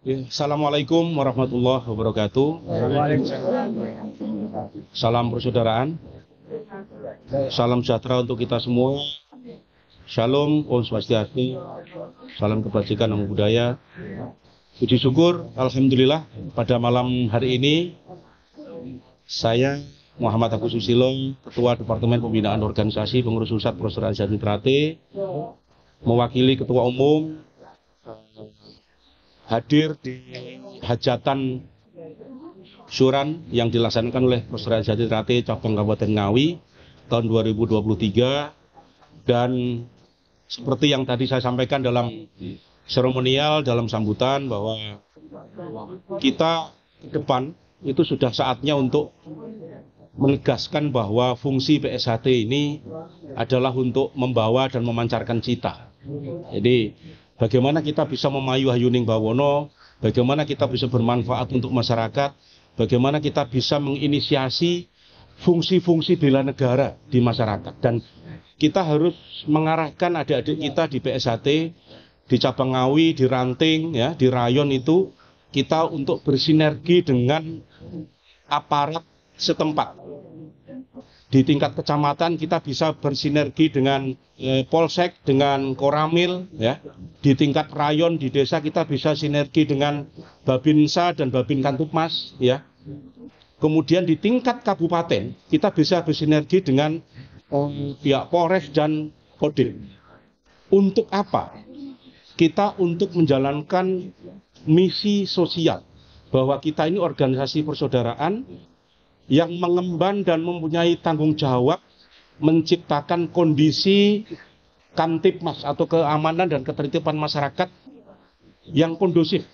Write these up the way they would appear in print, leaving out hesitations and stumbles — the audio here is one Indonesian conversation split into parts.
Ya, Assalamualaikum warahmatullahi wabarakatuh. Salam persaudaraan, salam sejahtera untuk kita semua. Shalom, Om Swastiastu, salam kebajikan, namo buddhaya. Puji syukur, alhamdulillah pada malam hari ini saya Muhammad Agus Susilo, Ketua Departemen Pembinaan Organisasi Pengurus Pusat Persaudaraan Sejati Trate, mewakili Ketua Umum hadir di hajatan syuran yang dilaksanakan oleh Persaudaraan Sejati Trate Cabang Kabupaten Ngawi tahun 2023, dan seperti yang tadi saya sampaikan dalam seremonial, dalam sambutan, bahwa kita ke depan itu sudah saatnya untuk menegaskan bahwa fungsi PSHT ini adalah untuk membawa dan memancarkan cita. Jadi bagaimana kita bisa memayu Hayuning Bawono, bagaimana kita bisa bermanfaat untuk masyarakat, bagaimana kita bisa menginisiasi fungsi-fungsi bela negara di masyarakat. Dan kita harus mengarahkan adik-adik kita di PSHT, di cabang Ngawi, di Ranting, ya, di rayon itu, kita untuk bersinergi dengan aparat setempat. Di tingkat kecamatan kita bisa bersinergi dengan Polsek, dengan Koramil, ya. Di tingkat rayon, di desa kita bisa sinergi dengan Babinsa dan Babin Kantupmas, ya. Kemudian di tingkat kabupaten kita bisa bersinergi dengan pihak Polres dan Kodim. Untuk apa? Kita untuk menjalankan misi sosial, bahwa kita ini organisasi persaudaraan yang mengemban dan mempunyai tanggung jawab menciptakan kondisi Kamtipmas atau keamanan dan ketertiban masyarakat yang kondusif.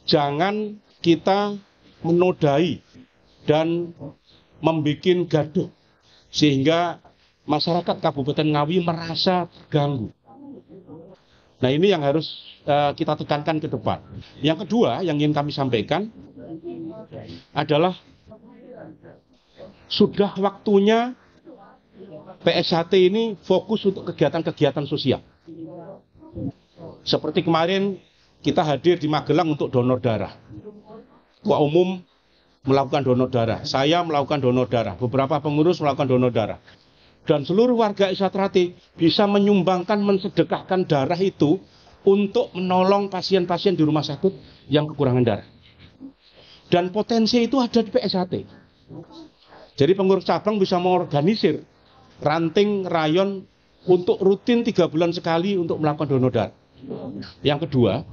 Jangan kita menodai dan membuat gaduh sehingga masyarakat Kabupaten Ngawi merasa terganggu. Nah, ini yang harus kita tekankan ke depan. Yang kedua yang ingin kami sampaikan adalah sudah waktunya PSHT ini fokus untuk kegiatan-kegiatan sosial. Seperti kemarin kita hadir di Magelang untuk donor darah. Ketua Umum melakukan donor darah, saya melakukan donor darah, beberapa pengurus melakukan donor darah. Dan seluruh warga Trate bisa menyumbangkan, mensedekahkan darah itu untuk menolong pasien-pasien di rumah sakit yang kekurangan darah. Dan potensi itu ada di PSHT. Jadi pengurus cabang bisa mengorganisir ranting rayon untuk rutin 3 bulan sekali untuk melakukan donor darah. Yang kedua,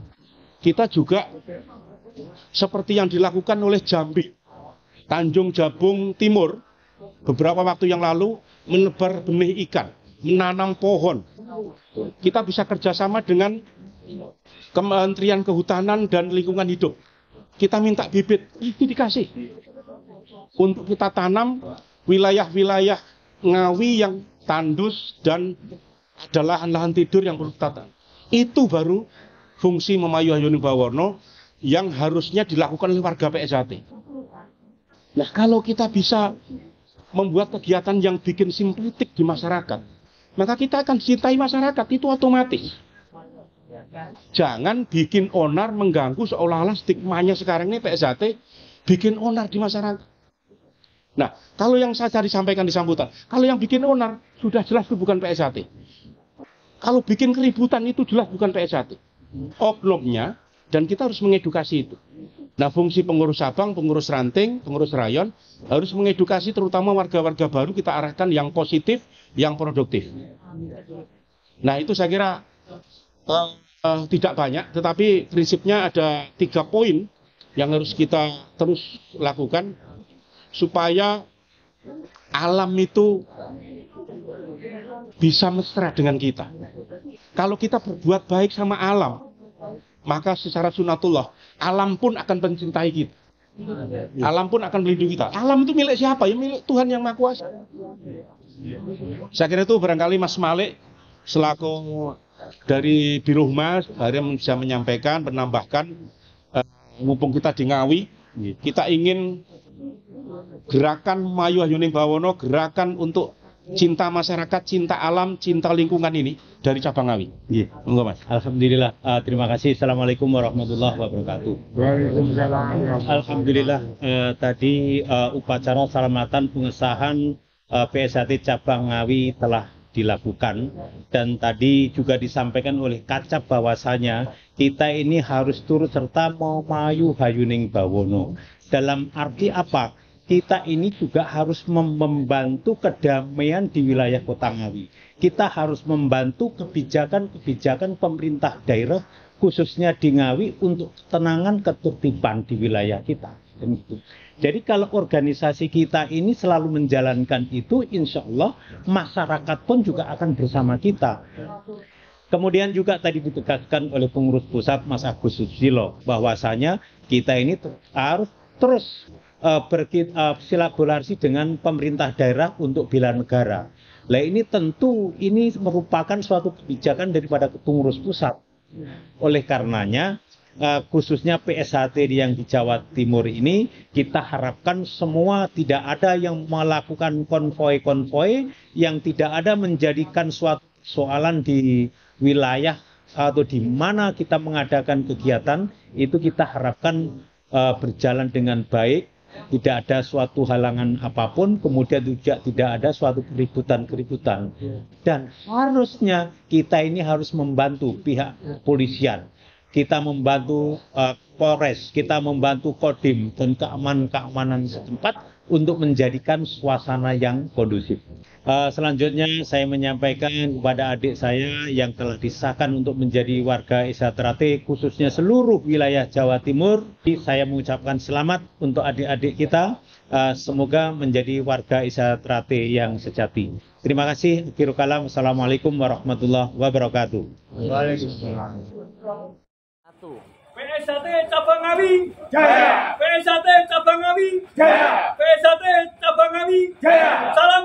kita juga seperti yang dilakukan oleh Jambi, Tanjung Jabung Timur, beberapa waktu yang lalu menebar benih ikan, menanam pohon. Kita bisa kerjasama dengan Kementerian Kehutanan dan Lingkungan Hidup. Kita minta bibit, itu dikasih. Untuk kita tanam wilayah-wilayah Ngawi yang tandus dan ada lahan-lahan tidur yang perlu kita tanam. Itu baru fungsi memayu Hayuning Bawono yang harusnya dilakukan oleh warga PSHT. Nah, kalau kita bisa membuat kegiatan yang bikin simpatik di masyarakat, maka kita akan cintai masyarakat, itu otomatis. Jangan bikin onar, mengganggu, seolah-olah stigmanya sekarang ini PSHT bikin onar di masyarakat. Nah, kalau yang saya tadi sampaikan di sambutan, kalau yang bikin onar sudah jelas itu bukan PSHT. Kalau bikin keributan itu jelas bukan PSHT. Oknumnya, dan kita harus mengedukasi itu. Nah, fungsi pengurus cabang, pengurus ranting, pengurus rayon harus mengedukasi terutama warga-warga baru, kita arahkan yang positif, yang produktif. Nah, itu saya kira tidak banyak, tetapi prinsipnya ada 3 poin yang harus kita terus lakukan supaya alam itu bisa mesra dengan kita. Kalau kita berbuat baik sama alam, maka secara sunatullah alam pun akan mencintai kita. Alam pun akan melindungi kita. Alam itu milik siapa? Ya milik Tuhan Yang Maha Kuasa. Saya kira itu barangkali Mas Malik selaku dari Biro Humas hari bisa menyampaikan, menambahkan, mumpung kita di Ngawi, kita ingin gerakan Memayu Hayuning Bawono, gerakan untuk cinta masyarakat, cinta alam, cinta lingkungan ini dari cabang Ngawi? Iya. Monggo Mas. Alhamdulillah. Terima kasih. Assalamualaikum warahmatullahi wabarakatuh. Alhamdulillah. Tadi upacara salamatan pengesahan PSHT cabang Ngawi telah dilakukan, dan tadi juga disampaikan oleh Kacap bahwasanya kita ini harus turut serta memayu hayuning bawono. Dalam arti apa? Kita ini juga harus membantu kedamaian di wilayah Kota Ngawi. Kita harus membantu kebijakan-kebijakan pemerintah daerah, khususnya di Ngawi, untuk ketenangan ketertiban di wilayah kita. Jadi kalau organisasi kita ini selalu menjalankan itu, insya Allah masyarakat pun juga akan bersama kita. Kemudian juga tadi ditegaskan oleh pengurus pusat Mas Agus Susilo bahwasanya kita ini harus terus bersilaturahmi dengan pemerintah daerah untuk bela negara. Nah ini tentu ini merupakan suatu kebijakan daripada pengurus pusat. Oleh karenanya khususnya PSHT yang di Jawa Timur ini kita harapkan semua tidak ada yang melakukan konvoi-konvoi, yang tidak ada menjadikan suatu soalan di wilayah atau di mana kita mengadakan kegiatan itu kita harapkan berjalan dengan baik. Tidak ada suatu halangan apapun, kemudian juga tidak ada suatu keributan-keributan. Dan harusnya kita ini harus membantu pihak kepolisian, kita membantu Polres, kita membantu Kodim dan keamanan setempat untuk menjadikan suasana yang kondusif. Selanjutnya saya menyampaikan kepada adik saya yang telah disahkan untuk menjadi warga SHT khususnya seluruh wilayah Jawa Timur. Saya mengucapkan selamat untuk adik-adik kita. Semoga menjadi warga SHT yang sejati. Terima kasih. Akhirul kalam. Assalamualaikum warahmatullahi wabarakatuh. Waalaikumsalam. PSHT cabang Ngawi Jaya. PSHT cabang Ngawi Jaya. PSHT cabang Ngawi Jaya. Salam